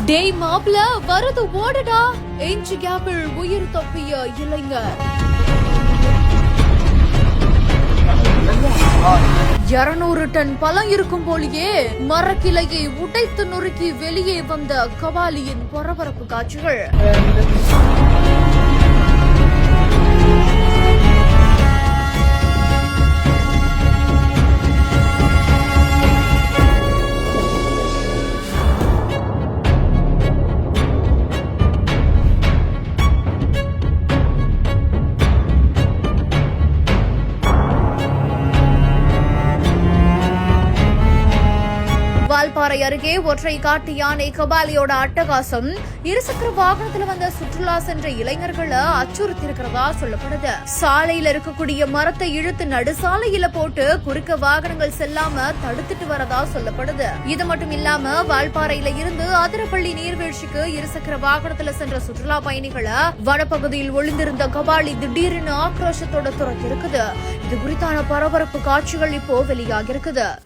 டேய் மாப்ள வரது ஓடுடா. எஞ்சி கேபிள் உயிர் தப்பிய இளைஞர் 200 டன் பழம் இருக்கும் போலியே மரக்கிளையை உடைத்து நொறுக்கி வெளியே வந்த கபாலியின் பரபரப்பு காட்சிகள். வால்பாறை அருகே ஒற்றை காட்டு யானை கபாலியோட அட்டகாசம் இருசக்கர வாகனத்துல வந்த சுற்றுலா சென்ற இளைஞர்களை அச்சுறுத்திருக்கிறதா சொல்லப்படுது. சாலையில இருக்கக்கூடிய மரத்தை இழுத்து நடுசாலையில போட்டு குறுக்க வாகனங்கள் செல்லாம தடுத்துட்டு வரதா சொல்லப்படுது. இது மட்டும் இல்லாம வால்பாறையில இருந்து அதிரப்பள்ளி நீர்வீழ்ச்சிக்கு இருசக்கர வாகனத்துல சென்ற சுற்றுலா பயணிகளை வனப்பகுதியில் ஒளிந்திருந்த கபாலி திடீரென ஆக்ரோஷத்தோட துரத்தி இருக்குது. இது குறித்தான பரபரப்பு காட்சிகள் இப்போ வெளியாகி இருக்குது.